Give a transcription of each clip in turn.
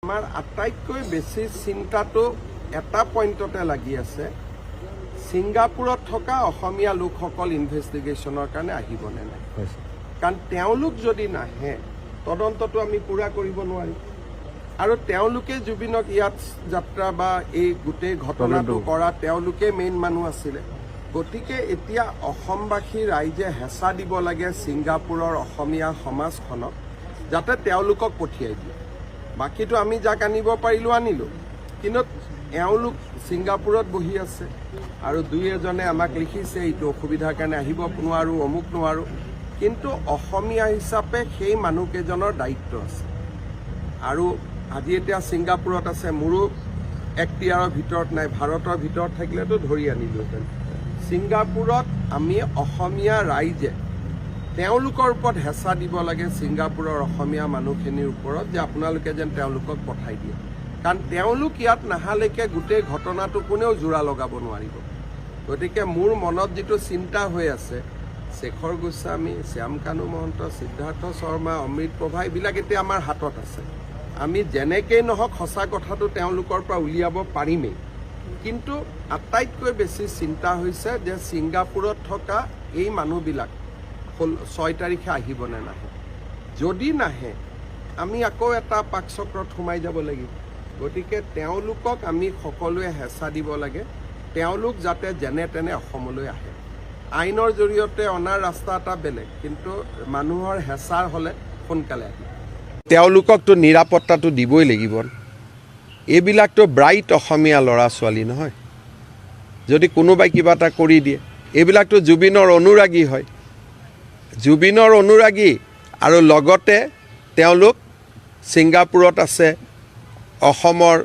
আমাৰ আটাইতকৈ বেছি চিন্তাটো এটা পইণ্টতে লাগি আছে, ছিংগাপুৰত থকা অসমীয়া লোকসকল ইনভেষ্টিগেশ্যনৰ কাৰণে আহিবনে নাই। কাৰণ তেওঁলোক যদি নাহে তদন্তটো আমি পূৰা কৰিব নোৱাৰিম। আৰু তেওঁলোকে জুবিনক ইয়াত যাত্ৰা বা এই গোটেই ঘটনাটো কৰা তেওঁলোকে মেইন মানুহ আছিলে। গতিকে এতিয়া অসমবাসী ৰাইজে হেঁচা দিব লাগে ছিংগাপুৰৰ অসমীয়া সমাজখনক যাতে তেওঁলোকক পঠিয়াই দিয়ে। বাকীটো আমি যাক আনিব পাৰিলোঁ আনিলোঁ, কিন্তু এওঁলোক ছিংগাপুৰত বহি আছে আৰু দুই এজনে আমাক লিখিছে এইটো অসুবিধাৰ কাৰণে আহিব নোৱাৰোঁ, অমুক নোৱাৰোঁ। কিন্তু অসমীয়া হিচাপে সেই মানুহকেইজনৰ দায়িত্ব আছে। আৰু আজি এতিয়া ছিংগাপুৰত আছে, মোৰো এখতিয়াৰৰ ভিতৰত নাই, ভাৰতৰ ভিতৰত থাকিলেতো ধৰি আনিলোহেঁতেন। ছিংগাপুৰত আমি অসমীয়া ৰাইজে তেওঁলোকৰ ওপৰত হেঁচা দিব লাগে, ছিংগাপুৰৰ অসমীয়া মানুহখিনিৰ ওপৰত, যে আপোনালোকে যেন তেওঁলোকক পঠাই দিয়ে। কাৰণ তেওঁলোক ইয়াত নাহালৈকে গোটেই ঘটনাটো কোনেও জোৰা লগাব নোৱাৰিব। গতিকে মোৰ মনত যিটো চিন্তা হৈ আছে, শেখৰ গোস্বামী, শ্যামকানু মহন্ত, সিদ্ধাৰ্থ শৰ্মা, অমৃত প্ৰভা এইবিলাক এতিয়া আমাৰ হাতত আছে। আমি যেনেকেই নহওক সঁচা কথাটো তেওঁলোকৰ পৰা উলিয়াব পাৰিমেই। কিন্তু আটাইতকৈ বেছি চিন্তা হৈছে যে ছিংগাপুৰত থকা এই মানুহবিলাক 6 তাৰিখে আহিবনে নাহে। যদি নাহে আমি আকৌ এটা পাকচক্ৰত সোমাই যাব লাগিব। গতিকে তেওঁলোকক আমি সকলোৱে হেঁচা দিব লাগে, তেওঁলোক যাতে যেনে তেনে অসমলৈ আহে। আইনৰ জৰিয়তে অনাৰ ৰাস্তা এটা বেলেগ, কিন্তু মানুহৰ হেঁচা হ'লে সোনকালে আহে। তেওঁলোককতো নিৰাপত্তাটো দিবই লাগিব। এইবিলাকতো ব্ৰাইট অসমীয়া ল'ৰা ছোৱালী নহয়, যদি কোনোবাই কিবা এটা কৰি দিয়ে। এইবিলাকতো জুবিনৰ অনুৰাগী হয়, জুবিনৰ অনুৰাগী, আৰু লগতে তেওঁলোক ছিংগাপুৰত আছে। অসমৰ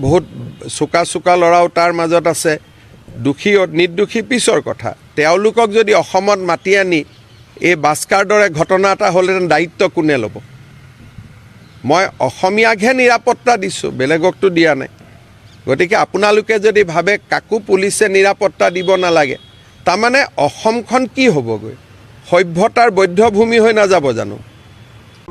বহুত চোকা চোকা ল'ৰাও তাৰ মাজত আছে, দোষী নিৰ্দোষী পিছৰ কথা। তেওঁলোকক যদি অসমত মাতি আনি এই বাস্কাৰ দৰে ঘটনা এটা হ'লেহেঁতেন দায়িত্ব কোনে ল'ব? মই অসমীয়াকহে নিৰাপত্তা দিছোঁ, বেলেগকতো দিয়া নাই। গতিকে আপোনালোকে যদি ভাবে কাকো পুলিচে নিৰাপত্তা দিব নালাগে, তাৰমানে অসমখন কি হ'বগৈ? সভ্যতাৰ বধ্যভূমি হৈ নাযাব জানো?